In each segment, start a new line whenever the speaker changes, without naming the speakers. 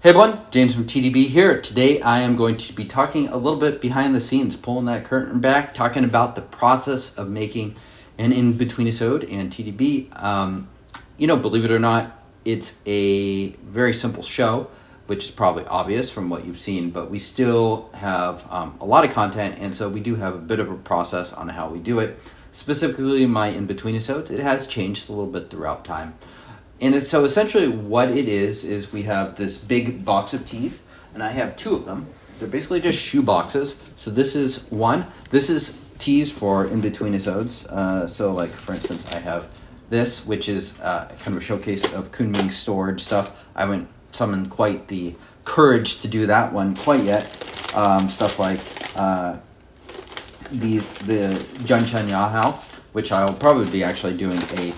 Hey everyone, James from TDB here. Today I am going to be talking a little bit behind the scenes, pulling that curtain back, talking about the process of making an Inbetweenisode and TDB. Believe it or not, it's a very simple show, which is probably obvious from what you've seen, but we still have a lot of content, and so we do have a bit of a process on how we do it. Specifically, my Inbetweenisodes, it has changed a little bit throughout time. And so essentially what it is we have this big box of teeth, and I have two of them. They're basically just shoe boxes. So this is one. This is teas for Inbetweenisodes. So like, for instance, I have this, which is kind of a showcase of Kunming storage stuff. I haven't summoned quite the courage to do that one quite yet. Stuff like the Junchen Yahao, which I'll probably be actually doing a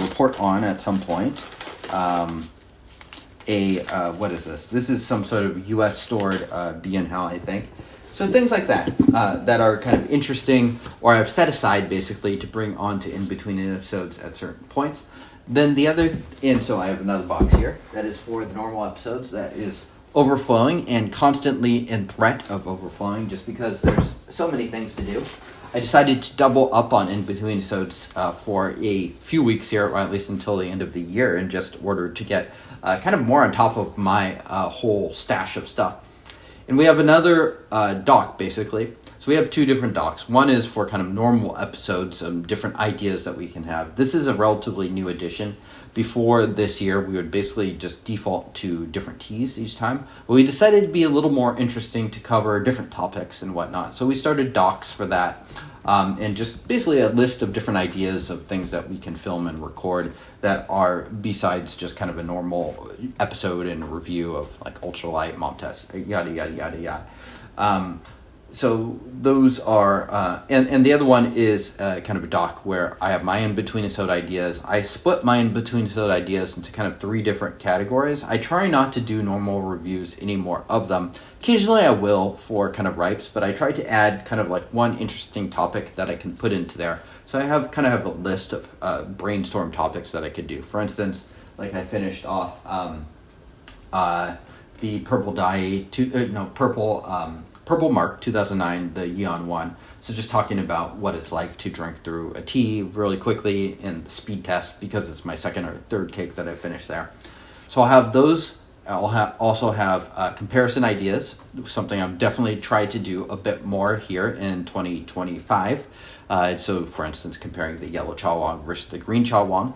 report on at some point. What is this? This is some sort of U.S. stored Bienhao, I think. So things like that that are kind of interesting, or I've set aside basically to bring onto Inbetweenisodes at certain points. Then so I have another box here that is for the normal episodes that is overflowing and constantly in threat of overflowing just because there's so many things to do. I decided to double up on Inbetweenisodes for a few weeks here, or at least until the end of the year, in just order to get kind of more on top of my whole stash of stuff. And we have another doc, basically. So we have two different docs. One is for kind of normal episodes, different ideas that we can have. This is a relatively new addition. Before this year, we would basically just default to different teas each time. But we decided to be a little more interesting to cover different topics and whatnot. So we started docs for that. And just basically a list of different ideas of things that we can film and record that are besides just kind of a normal episode and review of like ultralight, mom test, yada, yada, yada, yada. So those are, and the other one is kind of a doc where I have my Inbetweenisode ideas. I split my Inbetweenisode ideas into kind of three different categories. I try not to do normal reviews anymore of them. Occasionally I will for kind of ripes, but I try to add kind of like one interesting topic that I can put into there. So I have a list of brainstorm topics that I could do. For instance, like I finished off the Purple Purple Mark 2009, the Yeon one. So just talking about what it's like to drink through a tea really quickly in the speed test because it's my second or third cake that I finished there. So I'll have those. I'll also have comparison ideas, something I've definitely tried to do a bit more here in 2025. So for instance, comparing the yellow Chawang versus the green Chawang,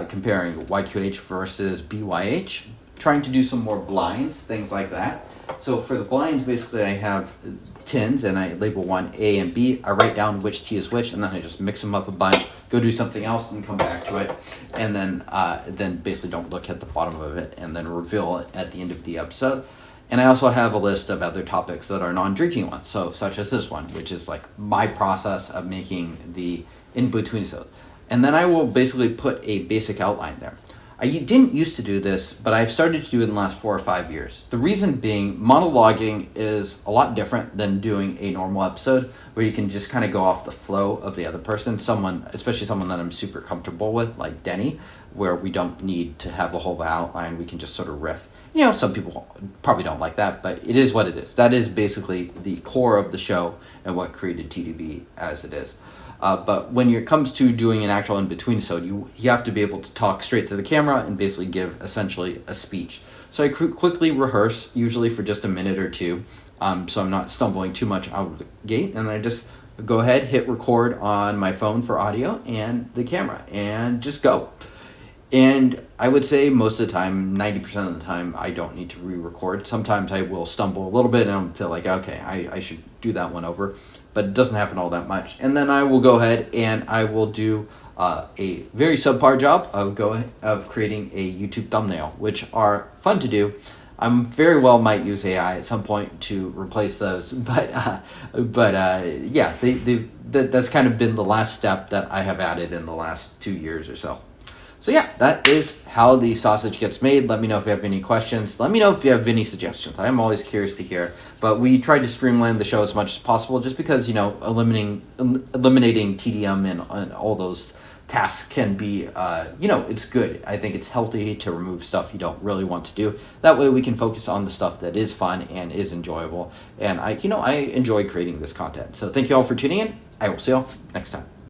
comparing YQH versus BYH, trying to do some more blinds, things like that. So for the blinds, basically I have tins and I label one A and B. I write down which tea is which, and then I just mix them up a bunch, go do something else and come back to it. And then basically don't look at the bottom of it and then reveal it at the end of the episode. And I also have a list of other topics that are non-drinking ones. So such as this one, which is like my process of making the Inbetweenisode. And then I will basically put a basic outline there. I didn't used to do this, but I've started to do it in the last 4 or 5 years. The reason being, monologuing is a lot different than doing a normal episode where you can just kind of go off the flow of the other person, especially someone that I'm super comfortable with, like Denny, where we don't need to have a whole outline. We can just sort of riff. Some people probably don't like that, but it is what it is. That is basically the core of the show and what created TDB as it is. But when it comes to doing an actual Inbetweenisode, you have to be able to talk straight to the camera and basically give essentially a speech. So I quickly rehearse, usually for just a minute or two, so I'm not stumbling too much out of the gate, and I just go ahead, hit record on my phone for audio and the camera, and just go. And I would say most of the time, 90% of the time, I don't need to re-record. Sometimes I will stumble a little bit and I'll feel like, okay, I should do that one over. But it doesn't happen all that much. And then I will go ahead and I will do a very subpar job of creating a YouTube thumbnail, which are fun to do. I very well might use AI at some point to replace those, but yeah, that's kind of been the last step that I have added in the last 2 years or so. So yeah, that is how the sausage gets made. Let me know if you have any questions. Let me know if you have any suggestions. I am always curious to hear. But we tried to streamline the show as much as possible just because, eliminating TDM and all those tasks can be, it's good. I think it's healthy to remove stuff you don't really want to do. That way we can focus on the stuff that is fun and is enjoyable. And I enjoy creating this content. So thank you all for tuning in. I will see you all next time.